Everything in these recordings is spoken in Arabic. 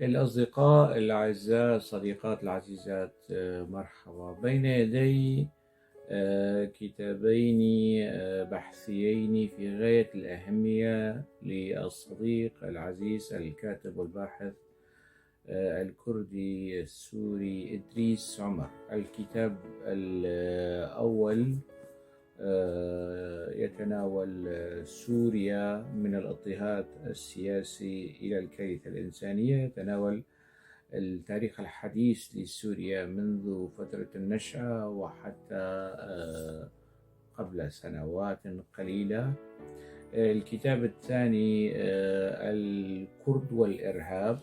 الأصدقاء الأعزاء، الصديقات العزيزات، مرحبا. بين يدي كتابين بحثيين في غاية الأهمية للصديق العزيز الكاتب والباحث الكردي السوري إدريس عمر. الكتاب الأول يتناول سوريا من الاضطهاد السياسي إلى الكارثة الإنسانية، يتناول التاريخ الحديث لسوريا منذ فترة النشأة وحتى قبل سنوات قليلة. الكتاب الثاني الكرد والإرهاب،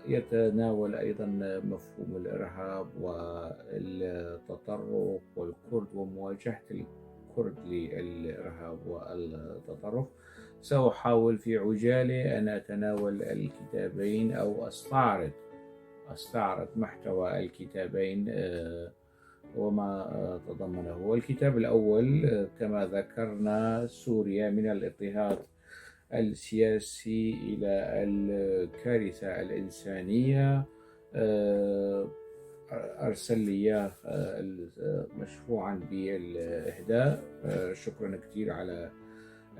يتناول أيضا مفهوم الإرهاب والتطرف والكرد ومواجهة الكرد للإرهاب والتطرف. سأحاول في عجالة أن أتناول الكتابين أو أستعرض محتوى الكتابين وما تضمنه. والكتاب الأول كما ذكرنا سوريا من الاضطهاد السياسي إلى الكارثة الإنسانية، أرسل لي مشروعا بالإهداء. شكرا كثير على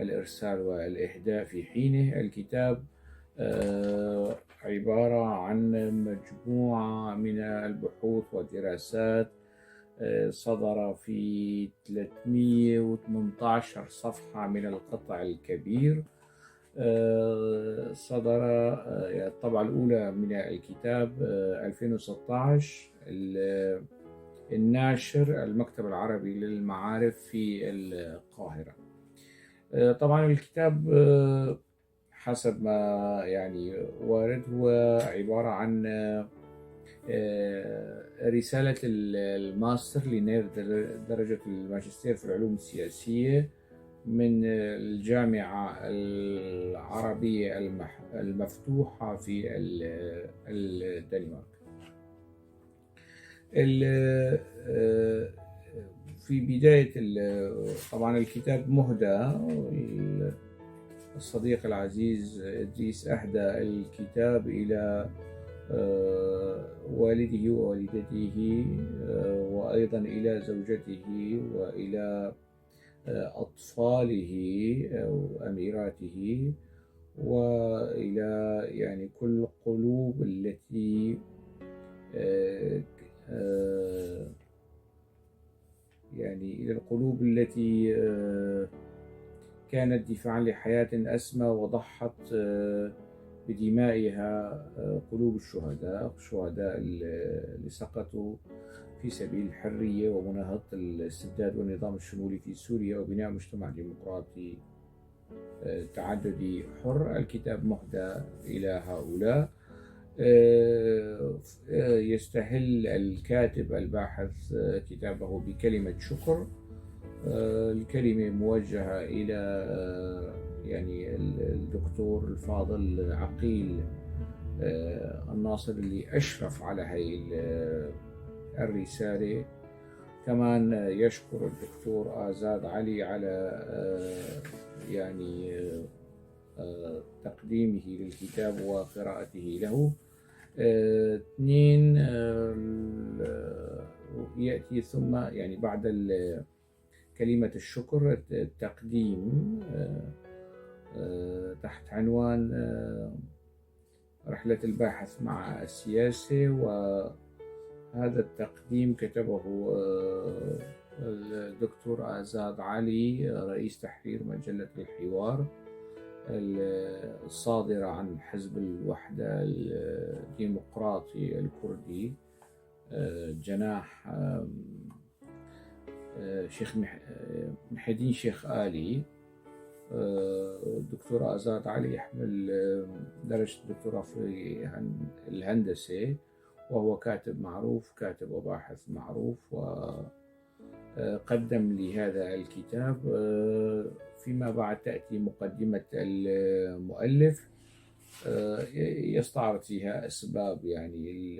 الإرسال والإهداء في حينه. الكتاب عبارة عن مجموعة من البحوث والدراسات، صدر في 318 صفحة من القطع الكبير. صدر الطبعة الأولى من الكتاب 2016، الناشر المكتب العربي للمعارف في القاهرة. طبعا الكتاب حسب ما يعني وارد هو عبارة عن رسالة الماستر لنيل درجة الماجستير في العلوم السياسية من الجامعة العربية المفتوحة في الدنمارك. في بداية طبعا الكتاب مهدى، الصديق العزيز إدريس أهدى الكتاب إلى والده ووالدته، وأيضا إلى زوجته وإلى أطفاله وأميراته، وإلى يعني كل القلوب التي يعني إلى القلوب التي كانت دفاعا لحياة أسمى وضحت بدمائها، قلوب الشهداء اللي سقطوا في سبيل الحرية ومناهضة الاستبداد والنظام الشمولي في سوريا وبناء مجتمع ديمقراطي تعددي حر. الكتاب مهدى إلى هؤلاء. يستهل الكاتب الباحث كتابه بكلمة شكر. الكلمة موجهة إلى يعني الدكتور الفاضل عقيل الناصر اللي أشرف على هاي الرسالة. كمان يشكر الدكتور آزاد علي على يعني تقديمه للكتاب وقراءته له. اثنين، يأتي ثم يعني بعد كلمة الشكر التقديم تحت عنوان رحلة الباحث مع السياسة. وهذا التقديم كتبه الدكتور آزاد علي، رئيس تحرير مجلة الحوار الصادرة عن حزب الوحدة الديمقراطي الكردي، جناح شيخ محي الدين شيخ آلي. الدكتور آزاد علي يحمل درجة الدكتوراه في الهندسة، وهو كاتب معروف، كاتب وباحث معروف، وقدم لهذا الكتاب. فيما بعد تأتي مقدمة المؤلف يستعرض فيها أسباب يعني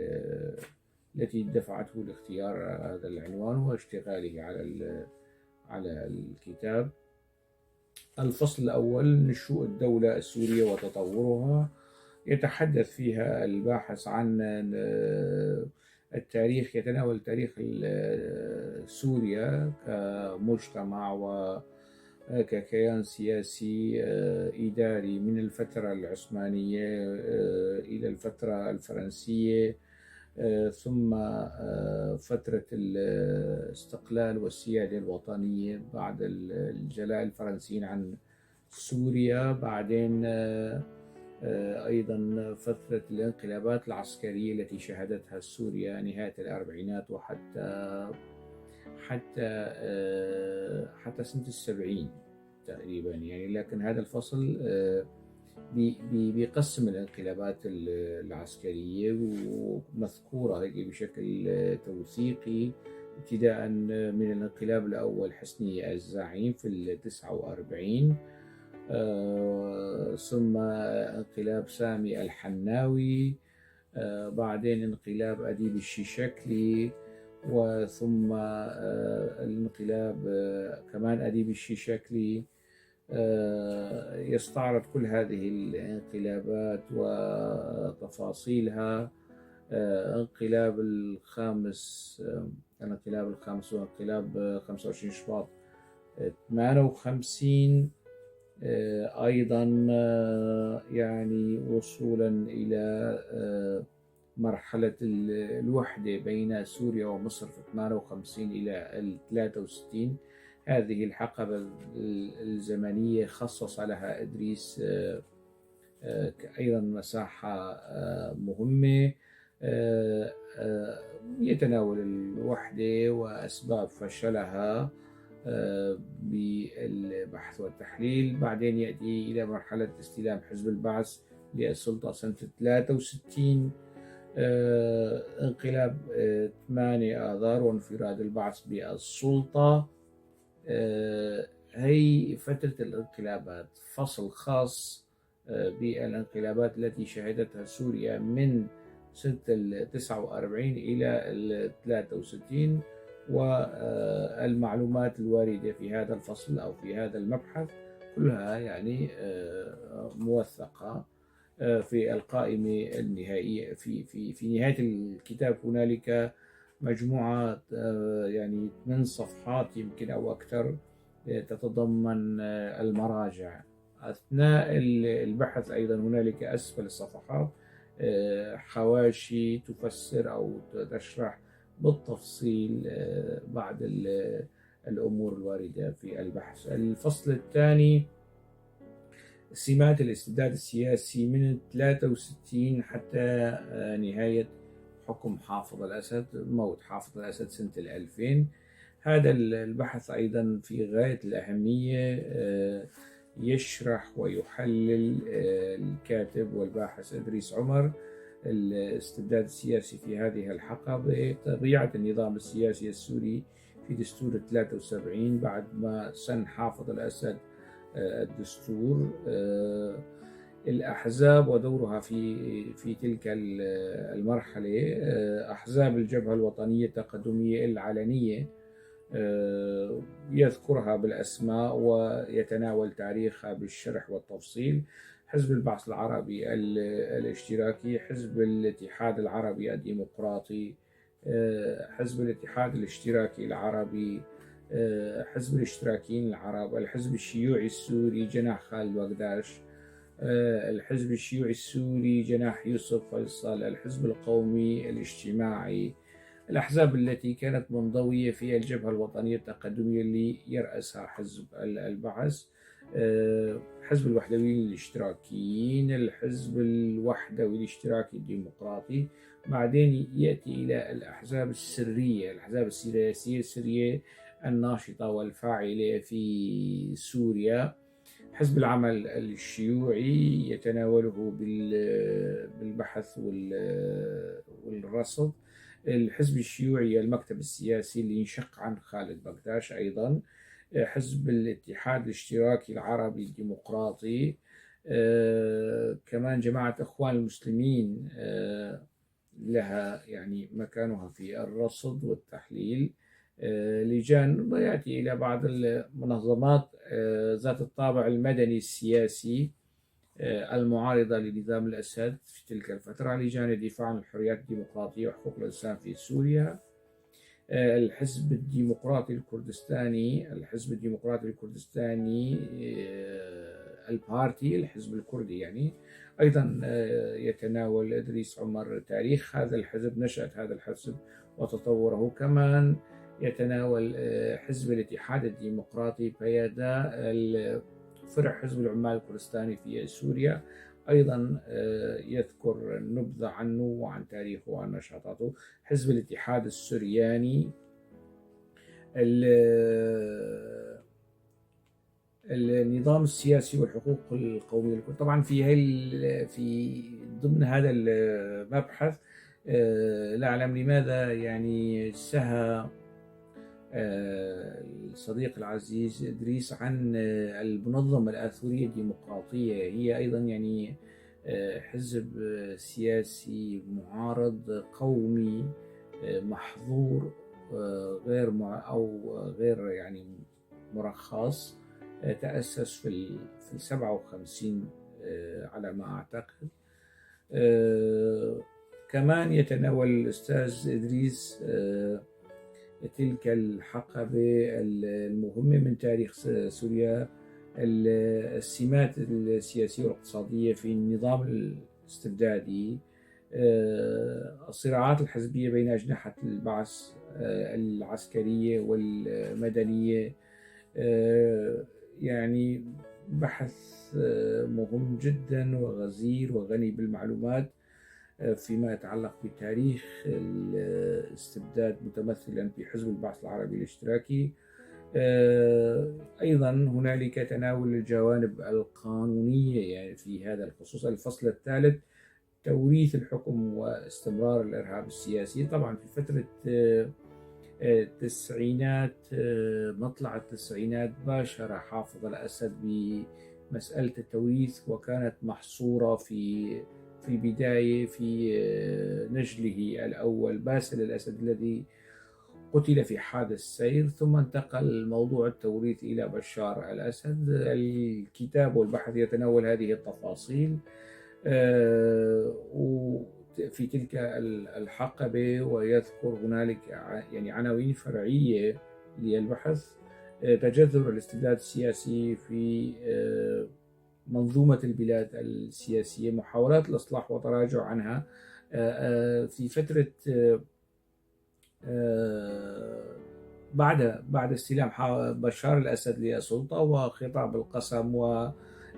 التي دفعته لاختيار هذا العنوان واشتغاله على الكتاب. الفصل الأول: نشوء الدولة السورية وتطورها. يتحدث فيها الباحث عن التاريخ، يتناول تاريخ سوريا كمجتمع وككيان سياسي إداري من الفترة العثمانية إلى الفترة الفرنسية، ثم فترة الاستقلال والسيادة الوطنية بعد الجلاء الفرنسيين عن سوريا، بعدين أيضا فترة الانقلابات العسكرية التي شهدتها سوريا نهاية الأربعينات حتى سنة السبعين تقريبا يعني. لكن هذا الفصل بيقسم الانقلابات العسكرية ومذكورة بشكل توثيقي، ابتداء من الانقلاب الأول حسني الزعيم في 49، ثم انقلاب سامي الحناوي، بعدين انقلاب أديب الشيشكلي، وثم الانقلاب كمان أديب الشيشكلي. يستعرض كل هذه الانقلابات وتفاصيلها. الانقلاب الخامس وانقلاب 25 شباط 58، أيضا يعني وصولا إلى مرحلة الوحدة بين سوريا ومصر في 58 إلى 63. هذه الحقبة الزمنية خصص لها إدريس أيضا مساحة مهمة. يتناول الوحدة وأسباب فشلها بالبحث والتحليل. بعدين يأتي إلى مرحلة استلام حزب البعث للسلطة سنة 63، انقلاب 8 آذار وانفراد البعث بالسلطة. هي فترة الانقلابات، فصل خاص بالانقلابات التي شهدتها سوريا من سنة 49 إلى 63، والمعلومات الواردة في هذا الفصل أو في هذا المبحث كلها يعني موثقة في القائمة النهائية. في نهاية الكتاب هنالك مجموعة يعني 8 صفحات يمكن أو أكثر تتضمن المراجع. أثناء البحث أيضا هنالك أسفل الصفحات حواشي تفسر أو تشرح بالتفصيل بعض الأمور الواردة في البحث. الفصل الثاني: سمات الاستبداد السياسي من 63 حتى نهاية حكم حافظ الأسد، موت حافظ الأسد سنة 2000. هذا البحث أيضا في غاية الأهمية، يشرح ويحلل الكاتب والباحث إدريس عمر الاستبداد السياسي في هذه الحقبة، طبيعة النظام السياسي السوري في دستور 73 بعد ما سن حافظ الأسد الدستور، الأحزاب ودورها في تلك المرحلة. أحزاب الجبهة الوطنية التقدمية العلنية يذكرها بالأسماء ويتناول تاريخها بالشرح والتفصيل: حزب البعث العربي الاشتراكي، حزب الاتحاد العربي الديمقراطي، حزب الاتحاد الاشتراكي العربي، حزب الاشتراكيين العرب، الحزب الشيوعي السوري جناح خالد بغداش، الحزب الشيوعي السوري جناح يوسف فيصل، الحزب القومي الاجتماعي. الأحزاب التي كانت منضوية في الجبهة الوطنية التقدمية اللي يرأسها حزب البعث، حزب الوحدويين الاشتراكيين، الحزب الوحدوي الاشتراكي الديمقراطي. بعدين يأتي إلى الأحزاب السرية، الأحزاب السياسية السرية الناشطة والفاعلة في سوريا: حزب العمل الشيوعي يتناوله بالبحث والرصد، الحزب الشيوعي المكتب السياسي اللي ينشق عن خالد بغداش أيضا، حزب الاتحاد الاشتراكي العربي الديمقراطي، كمان جماعة إخوان المسلمين لها يعني مكانها في الرصد والتحليل، لجان، ويأتي إلى بعض المنظمات ذات الطابع المدني السياسي المعارضة لنظام الأسد في تلك الفترة، لجان الدفاع عن الحريات الديمقراطية وحقوق الإنسان في سوريا، الحزب الديمقراطي الكردستاني، البارتي، الحزب الكردي يعني. أيضا يتناول إدريس عمر تاريخ هذا الحزب، نشأة هذا الحزب وتطوره. كمان يتناول حزب الاتحاد الديمقراطي بيادا، فرع حزب العمال الكردستاني في سوريا، أيضا يذكر نبذة عنه وعن تاريخه وعن نشاطاته. حزب الاتحاد السرياني، النظام السياسي والحقوق القومية. طبعا في ضمن هذا المبحث لا أعلم لماذا يعني سهى الصديق العزيز إدريس عن المنظمة الآثورية الديمقراطية. هي أيضا يعني حزب سياسي معارض قومي محظور، غير يعني مرخص، تأسس في 57 على ما أعتقد. كمان يتناول الأستاذ إدريس تلك الحقبة المهمة من تاريخ سوريا، السمات السياسية والاقتصادية في النظام الاستبدادي، الصراعات الحزبية بين أجنحة البعث العسكرية والمدنية. يعني بحث مهم جدا وغزير وغني بالمعلومات فيما يتعلق بتاريخ الاستبداد متمثلا في حزب البعث العربي الاشتراكي. أيضا هنالك تناول الجوانب القانونية يعني في هذا الخصوص. الفصل الثالث، توريث الحكم واستمرار الإرهاب السياسي. طبعا في فترة التسعينات، مطلع التسعينات، باشر حافظ الأسد بمسألة التوريث، وكانت محصورة في البداية في نجله الأول باسل الأسد الذي قتل في حادث سير، ثم انتقل موضوع التوريث إلى بشار الأسد. الكتاب والبحث يتناول هذه التفاصيل في تلك الحقبة، ويذكر هنالك يعني عناوين فرعية للبحث: تجذر الاستبداد السياسي في منظومة البلاد السياسية، محاولات الإصلاح وتراجع عنها في فترة بعد استلام بشار الأسد للسلطة، وخطاب القسم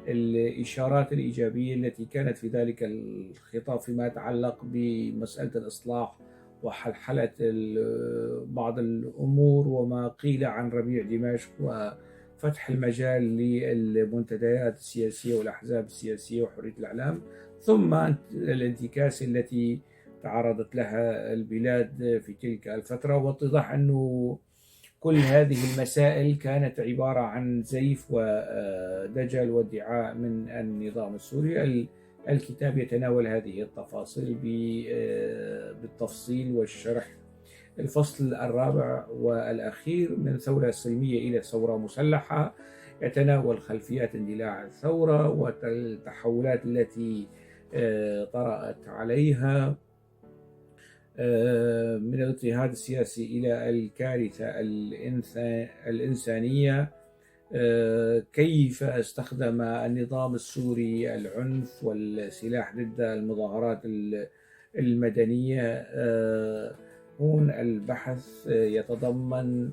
والإشارات الإيجابية التي كانت في ذلك الخطاب فيما يتعلق بمسألة الإصلاح وحلحلة بعض الأمور، وما قيل عن ربيع دمشق وفتح المجال للمنتديات السياسية والأحزاب السياسية وحرية الإعلام، ثم الانتكاسة التي تعرضت لها البلاد في تلك الفترة، واتضح أنه كل هذه المسائل كانت عبارة عن زيف ودجل وادعاء من النظام السوري. الكتاب يتناول هذه التفاصيل بالتفصيل والشرح. الفصل الرابع والأخير، من ثورة سلمية إلى ثورة مسلحة، يتناول خلفيات اندلاع الثورة والتحولات التي طرأت عليها، من الاضطهاد السياسي إلى الكارثة الإنسانية، كيف استخدم النظام السوري العنف والسلاح ضد المظاهرات المدنية. هون البحث يتضمن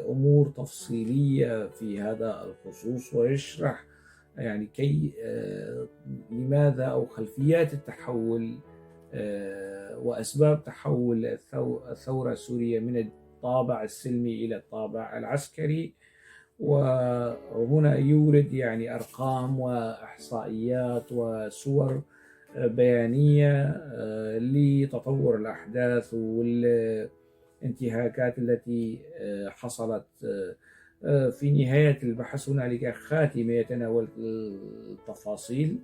أمور تفصيلية في هذا الخصوص، ويشرح يعني لماذا أو خلفيات التحول وأسباب تحول الثورة السورية من الطابع السلمي إلى الطابع العسكري. وهنا يورد يعني أرقام وإحصائيات وصور بيانية لتطور الأحداث والانتهاكات التي حصلت. في نهاية البحث هنالك خاتمة يتناول التفاصيل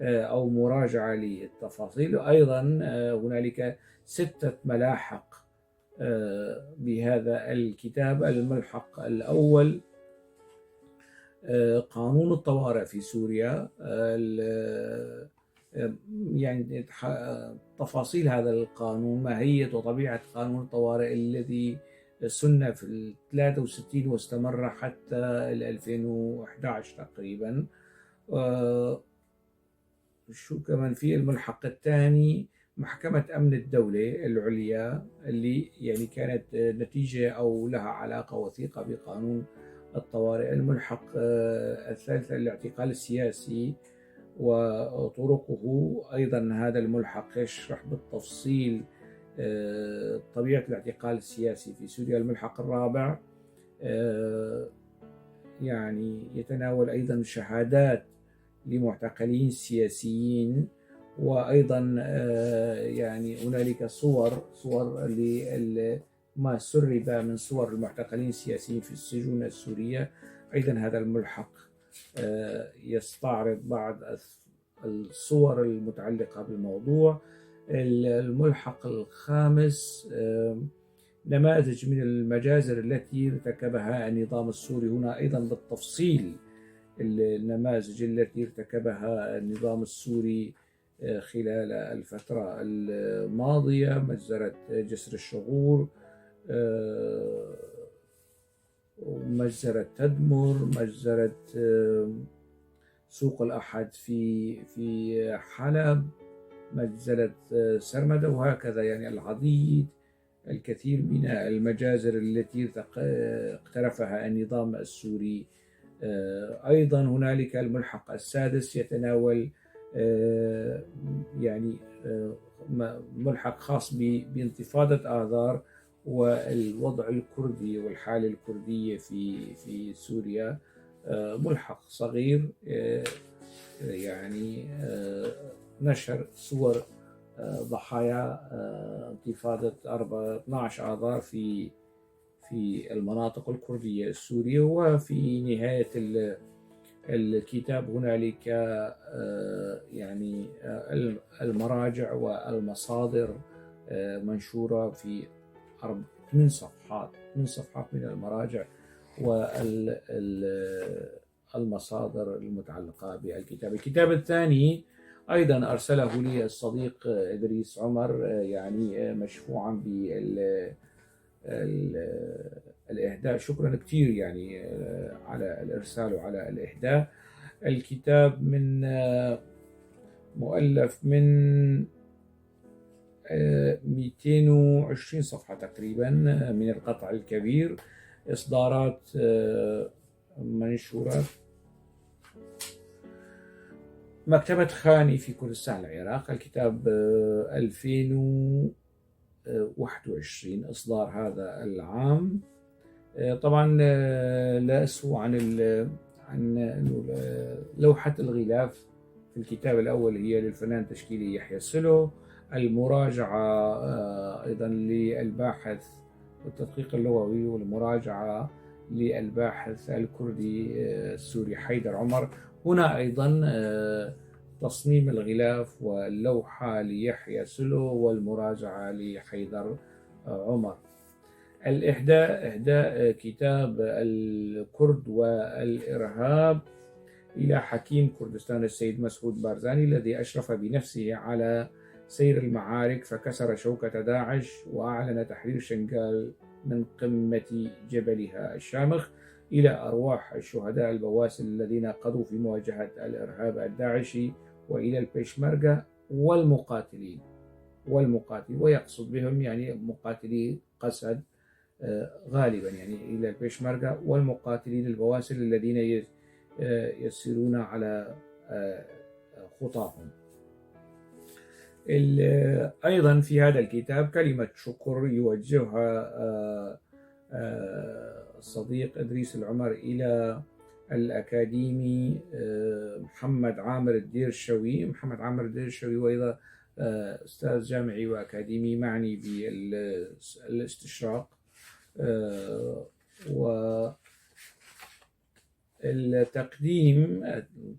أو مراجعة للتفاصيل. أيضا هنالك 6 ملاحق بهذا الكتاب. الملحق الأول قانون الطوارئ في سوريا، يعني تفاصيل هذا القانون، ماهية وطبيعة قانون الطوارئ الذي سن في 63 واستمر حتى 2011 تقريبا. شو كمان في الملحق الثاني، محكمة أمن الدولة العليا، اللي يعني كانت نتيجة أو لها علاقة وثيقة بقانون الطوارئ. الملحق الثالث الاعتقال السياسي وطرقه، أيضا هذا الملحق يشرح بالتفصيل طبيعة الاعتقال السياسي في سوريا. الملحق الرابع يعني يتناول أيضا شهادات لمعتقلين سياسيين، وأيضا يعني هنالك صور ما سرب من صور المعتقلين السياسيين في السجون السورية. أيضا هذا الملحق يستعرض بعض الصور المتعلقة بالموضوع. الملحق الخامس نماذج من المجازر التي ارتكبها النظام السوري، هنا أيضا بالتفصيل النماذج التي ارتكبها النظام السوري خلال الفترة الماضية: مجزرة جسر الشغور، مجزرة تدمر، مجزرة سوق الأحد في حلب، مجزرة سرمدة، وهكذا. يعني الكثير من المجازر التي اقترفها النظام السوري. أيضا هنالك الملحق السادس يتناول يعني ملحق خاص بانتفاضة آذار والوضع الكردي والحالة الكردية في سوريا. ملحق صغير يعني نشر صور ضحايا انتفاضة 12 آذار في المناطق الكردية السورية. وفي نهاية الكتاب هنالك يعني المراجع والمصادر منشورة في 8 صفحات من المراجع والمصادر المتعلقة بالكتاب. الكتاب الثاني أيضا أرسله لي الصديق إدريس عمر، يعني مشفوعا بالإهداء. شكرا كثير يعني على الإرسال وعلى الإهداء. الكتاب مؤلف من 220 صفحة تقريبا من القطع الكبير، إصدارات منشورات مكتبة خاني في كردستان العراق. الكتاب 2021 إصدار هذا العام. طبعا لا أسهو عن لوحة الغلاف في الكتاب الأول هي للفنان التشكيلي يحيى السلو. المراجعة أيضا للباحث والتدقيق اللغوي، والمراجعة للباحث الكردي السوري حيدر عمر. هنا أيضا تصميم الغلاف واللوحة ليحيى سلو والمراجعة لحيدر عمر. إهداء كتاب الكرد والإرهاب إلى حكيم كردستان السيد مسعود بارزاني، الذي أشرف بنفسه على سير المعارك فكسر شوكة داعش وأعلن تحرير شنغال من قمة جبلها الشامخ، إلى أرواح الشهداء البواسل الذين قضوا في مواجهة الإرهاب الداعشي، وإلى البيشمركة والمقاتلين ويقصد بهم يعني مقاتلي قسد غالبا، يعني إلى البيشمركة والمقاتلين البواسل الذين يسيرون على خطاهم. أيضا في هذا الكتاب كلمة شكر يوجهها الصديق إدريس العمر إلى الأكاديمي محمد عامر الديرشوي. وأيضا أستاذ جامعي وأكاديمي معني بالاستشراق، والتقديم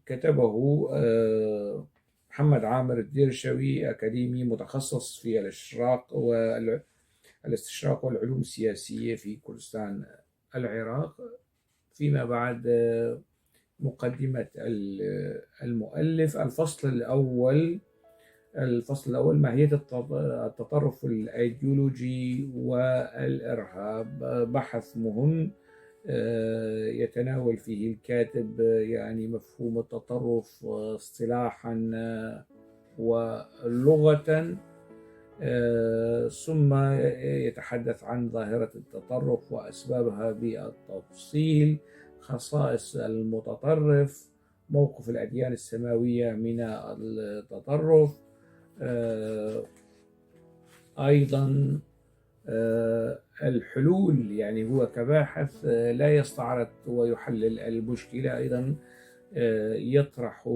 كتبه محمد عامر الديرشوي، أكاديمي متخصص في الإشراق الاستشراق والعلوم السياسية في كردستان العراق. فيما بعد مقدمة المؤلف. الفصل الأول ماهية التطرف الأيديولوجي والإرهاب، بحث مهم يتناول فيه الكاتب يعني مفهوم التطرف اصطلاحا ولغة، ثم يتحدث عن ظاهرة التطرف وأسبابها بالتفصيل، خصائص المتطرف، موقف الأديان السماوية من التطرف، أيضا الحلول، يعني هو كباحث لا يستعرض ويحلل المشكلة، أيضا يطرح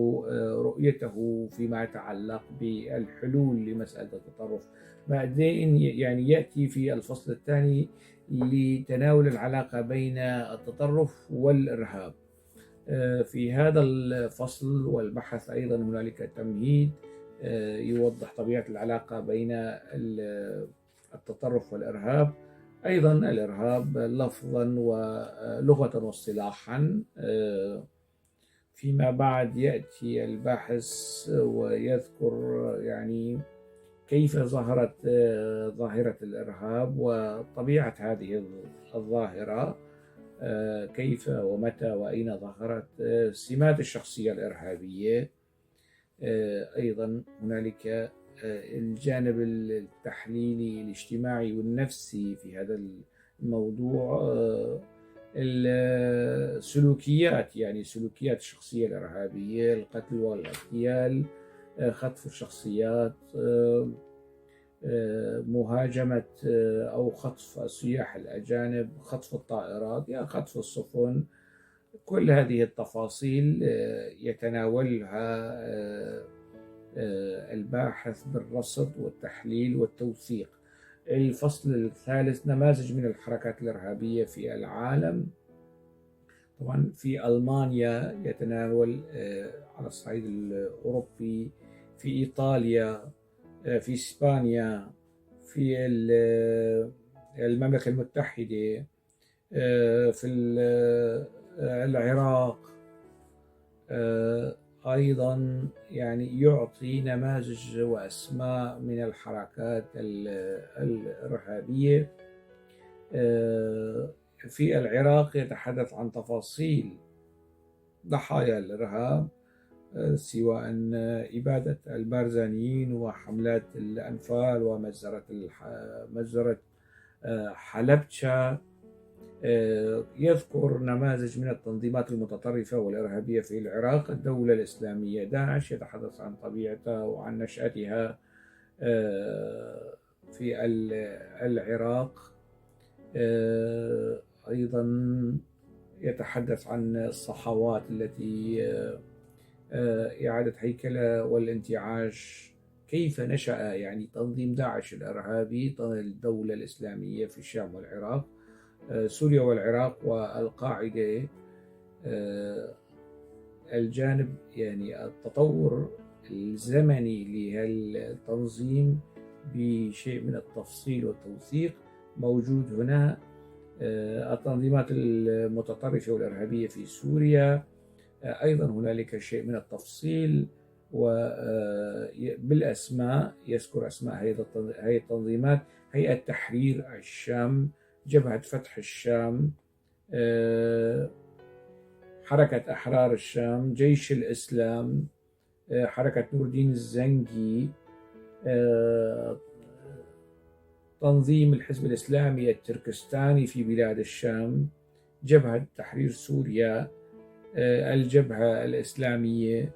رؤيته فيما يتعلق بالحلول لمسألة التطرف. بعدين يعني يأتي في الفصل الثاني لتناول العلاقة بين التطرف والإرهاب. في هذا الفصل والبحث أيضا هنالك تمهيد يوضح طبيعة العلاقة بين التطرف والإرهاب، أيضا الإرهاب لفظا ولغة واصطلاحا. فيما بعد يأتي الباحث ويذكر يعني كيف ظهرت ظاهرة الإرهاب وطبيعة هذه الظاهرة، كيف ومتى وأين ظهرت، سمات الشخصية الإرهابية. أيضا هنالك الجانب التحليلي الاجتماعي والنفسي في هذا الموضوع، السلوكيات، يعني سلوكيات الشخصية الإرهابية، القتل والاغتيال، خطف الشخصيات، مهاجمة أو خطف السياح الأجانب، خطف الطائرات، يعني خطف السفن. كل هذه التفاصيل يتناولها الباحث بالرصد والتحليل والتوثيق. الفصل الثالث نماذج من الحركات الإرهابية في العالم. طبعا في ألمانيا يتناول على الصعيد الأوروبي، في إيطاليا، في إسبانيا، في المملكة المتحدة، في العراق، أيضا يعني يعطي نماذج وأسماء من الحركات الإرهابية. في العراق يتحدث عن تفاصيل ضحايا الإرهاب، سواء إبادة البارزانيين وحملات الأنفال ومجزرة حلبشة. يذكر نماذج من التنظيمات المتطرفة والإرهابية في العراق. الدولة الإسلامية داعش، يتحدث عن طبيعتها وعن نشأتها في العراق. أيضا يتحدث عن الصحوات التي إعادة هيكلة والانتعاش، كيف نشأ يعني تنظيم داعش الإرهابي، الدولة الإسلامية في الشام والعراق، سوريا والعراق والقاعدة. الجانب يعني التطور الزمني لهالتنظيم بشيء من التفصيل والتوثيق موجود هنا. التنظيمات المتطرفة والإرهابية في سوريا أيضا هنالك شيء من التفصيل وبالأسماء، يذكر أسماء هذه التنظيمات: هيئة تحرير الشام، جبهة فتح الشام، حركة أحرار الشام، جيش الإسلام، حركة نور الدين الزنجي، تنظيم الحزب الإسلامي التركستاني في بلاد الشام، جبهة تحرير سوريا، الجبهة الإسلامية،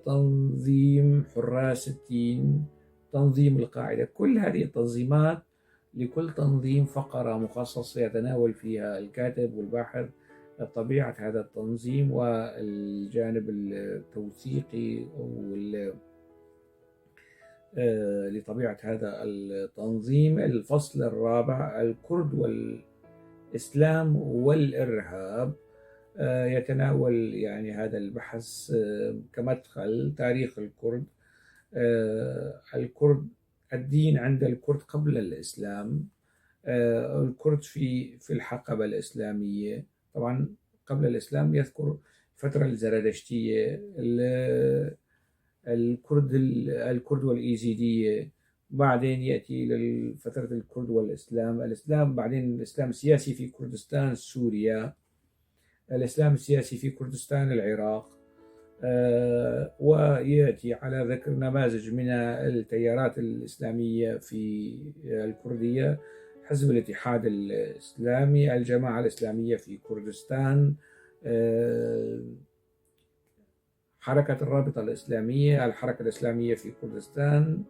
تنظيم حراس الدين، تنظيم القاعدة. كل هذه التنظيمات لكل تنظيم فقرة مخصصة يتناول فيها الكاتب والباحث طبيعة هذا التنظيم والجانب التوثيقي لطبيعة هذا التنظيم. الفصل الرابع الكرد والإسلام والإرهاب، يتناول يعني هذا البحث كمدخل تاريخ الكرد. الكرد الدين عند الكرد قبل الإسلام. الكرد في الحقبة الإسلامية، طبعا قبل الإسلام يذكر الفترة الزرادشتية، الكرد والإيزيدية، بعدين يأتي إلى فترة الكرد الإسلام، بعدين الإسلام السياسي في كردستان سوريا، الإسلام السياسي في كردستان العراق. ويأتي على ذكر نماذج من التيارات الإسلامية في الكردية: حزب الاتحاد الإسلامي، الجماعة الإسلامية في كردستان، حركة الرابطة الإسلامية، الحركة الإسلامية في كردستان.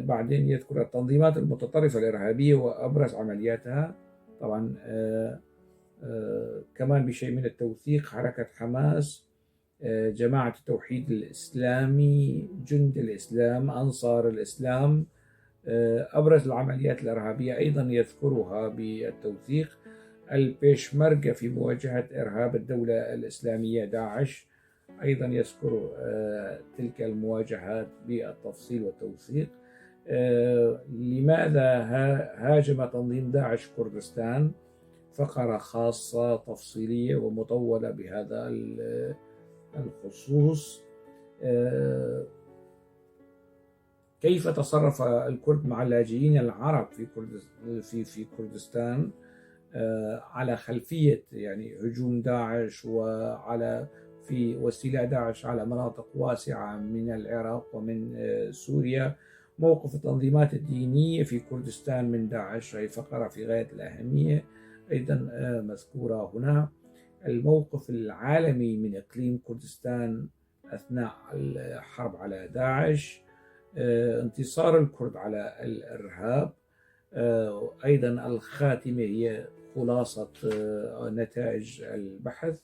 بعدين يذكر التنظيمات المتطرفة الإرهابية وأبرز عملياتها، طبعا كمان بشيء من التوثيق: حركة حماس، جماعة التوحيد الإسلامي، جند الإسلام، أنصار الإسلام. أبرز العمليات الإرهابية أيضا يذكرها بالتوثيق: البيشمركة في مواجهة إرهاب الدولة الإسلامية داعش، أيضا يذكر تلك المواجهات بالتفصيل والتوثيق. لماذا هاجم تنظيم داعش كردستان؟ فقرة خاصة تفصيلية ومطولة بهذا الخصوص. كيف تصرف الكرد مع اللاجئين العرب في كردستان على خلفية يعني هجوم داعش واستيلاء داعش على مناطق واسعة من العراق ومن سوريا. موقف التنظيمات الدينية في كردستان من داعش، هي فقرة في غاية الأهمية أيضا مذكورة هنا. الموقف العالمي من إقليم كردستان أثناء الحرب على داعش. انتصار الكرد على الإرهاب. أيضا الخاتمة هي خلاصة نتائج البحث.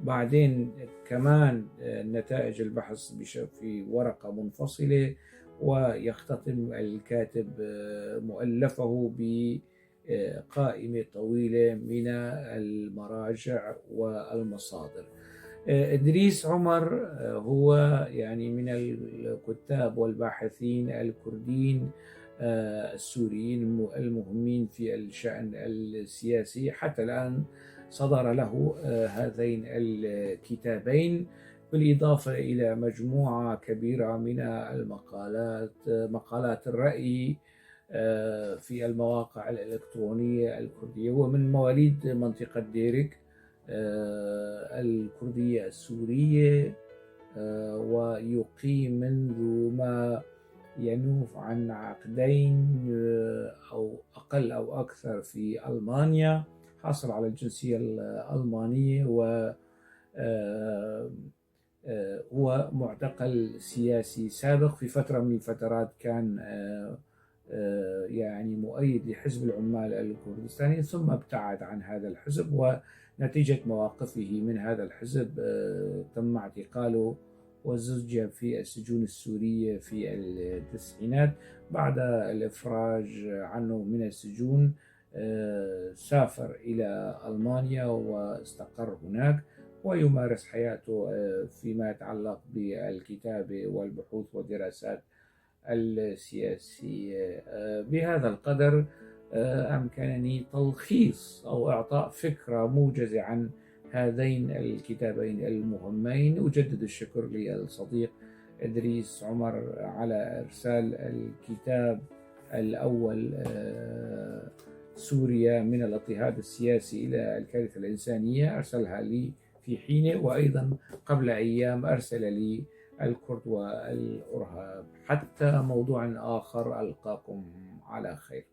بعدين كمان نتائج البحث في ورقة منفصلة، ويختتم الكاتب مؤلفه بقائمة طويلة من المراجع والمصادر. إدريس عمر هو يعني من الكتاب والباحثين الكرديين السوريين المهمين في الشأن السياسي. حتى الآن صدر له هذين الكتابين، بالإضافة إلى مجموعة كبيرة من مقالات الرأي في المواقع الإلكترونية الكردية. هو من مواليد منطقة ديرك الكردية السورية، ويقيم منذ ما ينوف عن عقدين أو أقل أو أكثر في ألمانيا. حصل على الجنسية الألمانية، هو معتقل سياسي سابق. في فترة من الفترات كان يعني مؤيد لحزب العمال الكردستاني، ثم ابتعد عن هذا الحزب، ونتيجة مواقفه من هذا الحزب تم اعتقاله وزج في السجون السورية في التسعينات. بعد الإفراج عنه من السجون سافر إلى ألمانيا واستقر هناك، ويمارس حياته فيما يتعلق بالكتابة والبحوث والدراسات السياسية. بهذا القدر أمكنني تلخيص أو إعطاء فكرة موجزة عن هذين الكتابين المهمين. أجدد الشكر للصديق إدريس عمر على إرسال الكتاب الأول، سوريا من الاضطهاد السياسي إلى الكارثة الإنسانية. أرسلها لي في حينه، وأيضا قبل أيام أرسل لي الكرد والإرهاب. حتى موضوع آخر، ألقاكم على خير.